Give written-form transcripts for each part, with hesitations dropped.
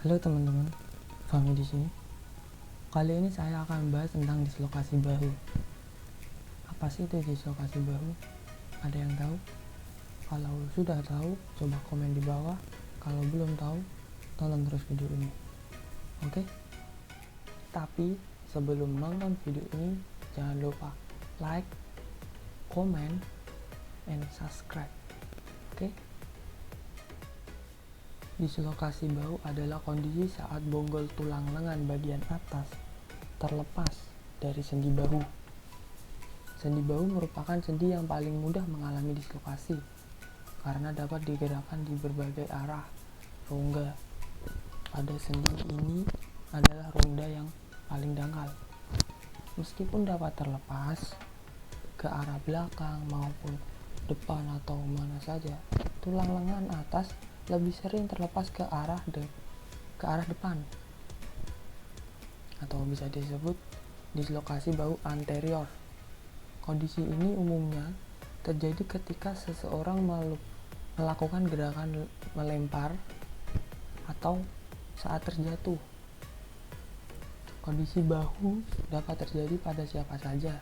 Halo teman-teman, Fahmi di sini. Kali ini saya akan membahas tentang dislokasi bahu. Apa sih itu dislokasi bahu? Ada yang tahu? Kalau sudah tahu, coba komen di bawah. Kalau belum tahu, tonton terus video ini. Oke? Tapi sebelum nonton video ini, jangan lupa like, comment, and subscribe. Oke? Dislokasi bahu adalah kondisi saat bonggol tulang lengan bagian atas terlepas dari sendi bahu. Sendi bahu merupakan sendi yang paling mudah mengalami dislokasi karena dapat digerakkan di berbagai arah. Rongga pada sendi ini adalah rongga yang paling dangkal. Meskipun dapat terlepas ke arah belakang maupun depan atau mana saja, tulang lengan atas lebih sering terlepas ke arah depan, atau bisa disebut dislokasi bahu anterior. Kondisi ini umumnya terjadi ketika seseorang melakukan gerakan melempar atau saat terjatuh. Kondisi bahu dapat terjadi pada siapa saja,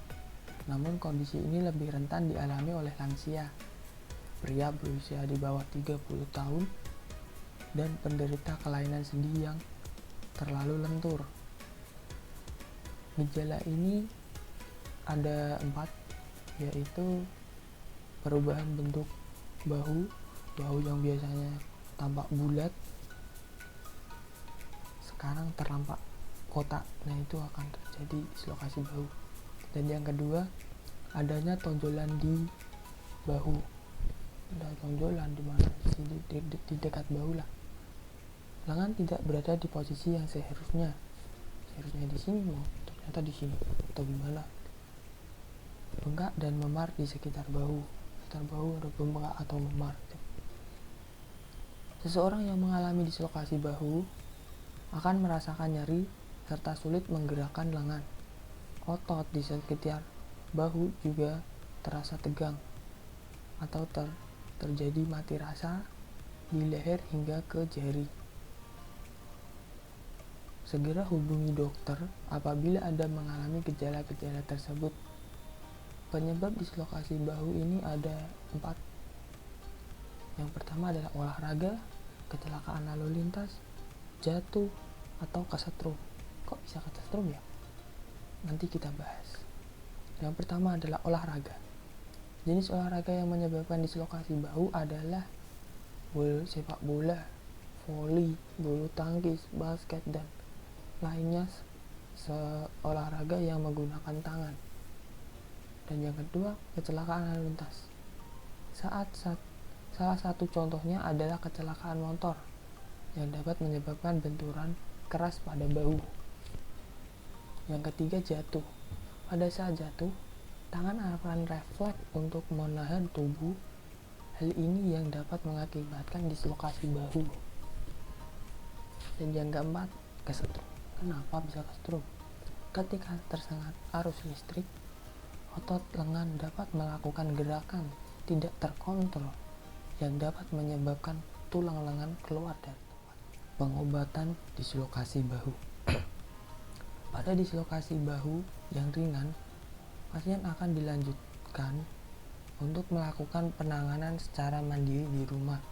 namun kondisi ini lebih rentan dialami oleh lansia, pria berusia di bawah 30 tahun, dan penderita kelainan sendi yang terlalu lentur. Gejala ini ada 4, yaitu perubahan bentuk bahu yang biasanya tampak bulat sekarang terlampak kotak. Nah, itu akan terjadi dislokasi bahu. Dan yang kedua, adanya tonjolan di bahu. Ada tonjolan di mana? Di dekat bahu lah. Lengan tidak berada di posisi yang seharusnya di sini, ternyata di sini atau gimana. Bengkak dan memar di sekitar bahu. Sekitar bahu ada bengkak atau memar. Seseorang yang mengalami dislokasi bahu akan merasakan nyeri serta sulit menggerakkan lengan. Otot di sekitar bahu juga terasa tegang atau terjadi mati rasa di leher hingga ke jari. Segera hubungi dokter apabila Anda mengalami gejala-gejala tersebut. Penyebab dislokasi bahu ini ada 4. Yang pertama adalah olahraga, kecelakaan lalu lintas, jatuh, atau kesetrum. Kok bisa kesetrum ya? Nanti kita bahas. Yang pertama adalah olahraga. Jenis olahraga yang menyebabkan dislokasi bahu adalah sepak bola, voli, bulu tangkis, basket, dan lainnya olahraga yang menggunakan tangan. Dan yang kedua, kecelakaan lalu lintas. Salah satu contohnya adalah kecelakaan motor yang dapat menyebabkan benturan keras pada bahu. Yang ketiga, jatuh. Pada saat jatuh, tangan akan refleks untuk menahan tubuh. Hal ini yang dapat mengakibatkan dislokasi bahu. Dan yang keempat, kesetrum. Kenapa bisa kesetrum? Ketika tersengat arus listrik, otot lengan dapat melakukan gerakan tidak terkontrol yang dapat menyebabkan tulang lengan keluar dari tempat. Pengobatan dislokasi bahu. Pada dislokasi bahu yang ringan, pasien akan dilanjutkan untuk melakukan penanganan secara mandiri di rumah.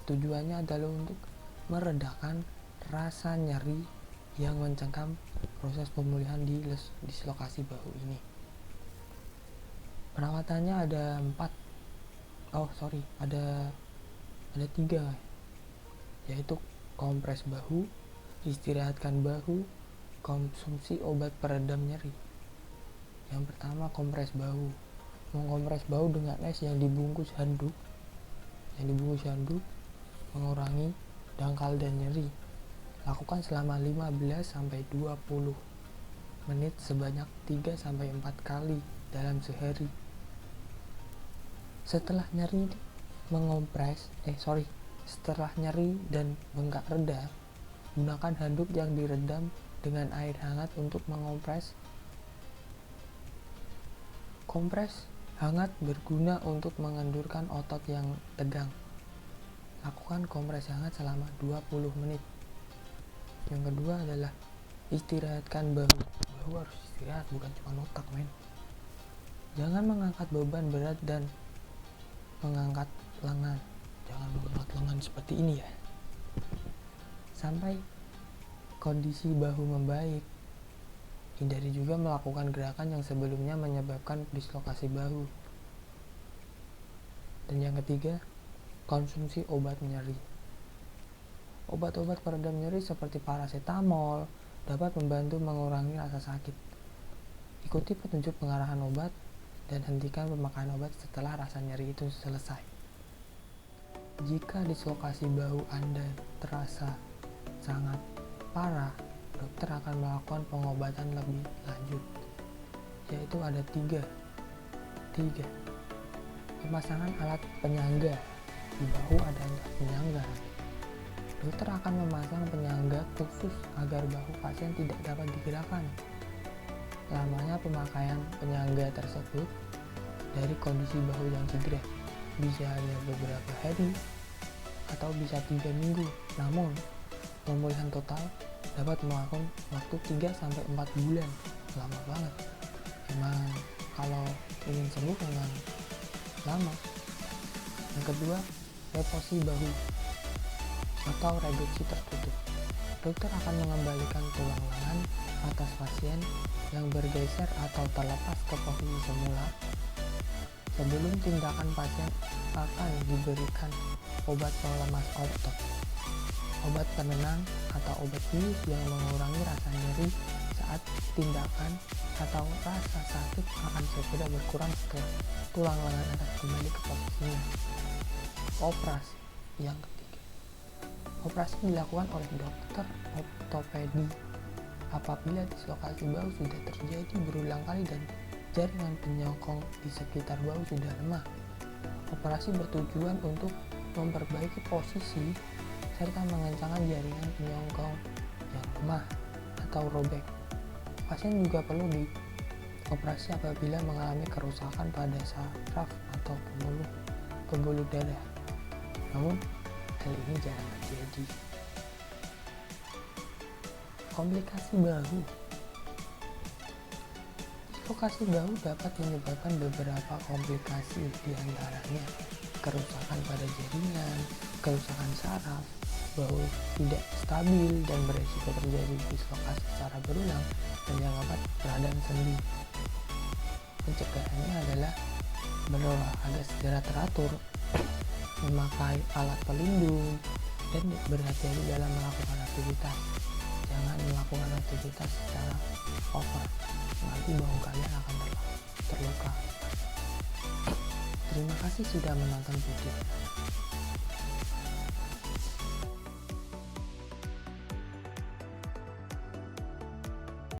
Tujuannya adalah untuk meredakan rasa nyeri yang mencengkam proses pemulihan di dislokasi bahu ini. Perawatannya ada 3, yaitu kompres bahu, istirahatkan bahu, konsumsi obat peredam nyeri. Yang pertama, kompres bahu. Mengkompres bahu dengan es yang dibungkus handuk mengurangi dangkal dan nyeri. Lakukan selama 15-20 menit sebanyak 3-4 kali dalam sehari. Setelah nyeri dan bengkak reda, gunakan handuk yang direndam dengan air hangat untuk mengompres. Kompres hangat berguna untuk mengendurkan otot yang tegang. Lakukan kompres hangat selama 20 menit. Yang kedua adalah istirahatkan bahu. Bahu harus istirahat, bukan cuma otak, men. Jangan mengangkat beban berat dan mengangkat lengan. Jangan mengangkat lengan seperti ini ya. Sampai kondisi bahu membaik. Hindari juga melakukan gerakan yang sebelumnya menyebabkan dislokasi bahu. Dan yang ketiga, konsumsi obat nyeri. Obat-obat peredam nyeri seperti paracetamol dapat membantu mengurangi rasa sakit. Ikuti petunjuk pengarahan obat dan hentikan pemakaian obat setelah rasa nyeri itu selesai. Jika dislokasi bahu Anda terasa sangat parah, dokter akan melakukan pengobatan lebih lanjut, yaitu ada tiga. Pemasangan alat penyangga. Di bahu ada alat penyangga. Dokter akan memasang penyangga khusus agar bahu pasien tidak dapat digerakkan. Lamanya pemakaian penyangga tersebut dari kondisi bahu yang cedera bisa hanya beberapa hari atau bisa 3 minggu. Namun, pemulihan total dapat memakan waktu 3-4 bulan. Lama banget. Emang kalau ingin sembuh memang lama. Yang kedua, reposi bahu atau reduksi tertutup. Dokter akan mengembalikan tulang lengan atas pasien yang bergeser atau terlepas ke posisi semula. Sebelum tindakan, pasien akan diberikan obat pelemas otot, obat penenang atau obat bius yang mengurangi rasa nyeri saat tindakan, atau rasa sakit akan segera berkurang setelah tulang lengan atas kembali ke posisinya. Operasi. Yang ketiga, operasi dilakukan oleh dokter ortopedi apabila dislokasi bahu sudah terjadi berulang kali dan jaringan penyokong di sekitar bahu sudah lemah. Operasi bertujuan untuk memperbaiki posisi serta mengencangkan jaringan penyokong yang lemah atau robek. Pasien juga perlu dioperasi apabila mengalami kerusakan pada saraf atau pembuluh darah. Namun, hal ini jarang terjadi. Komplikasi bahu. Dislokasi bahu dapat menyebabkan beberapa komplikasi, diantaranya kerusakan pada jaringan, kerusakan saraf, bahu tidak stabil dan beresiko terjadi dislokasi secara berulang, dan yang keempat, radang sendi. Pencegahannya adalah berolahraga secara teratur, memakai alat pelindung, dan berhati-hati dalam melakukan aktivitas. Jangan melakukan aktivitas secara over, nanti bahu kalian akan terluka. Terima kasih sudah menonton video.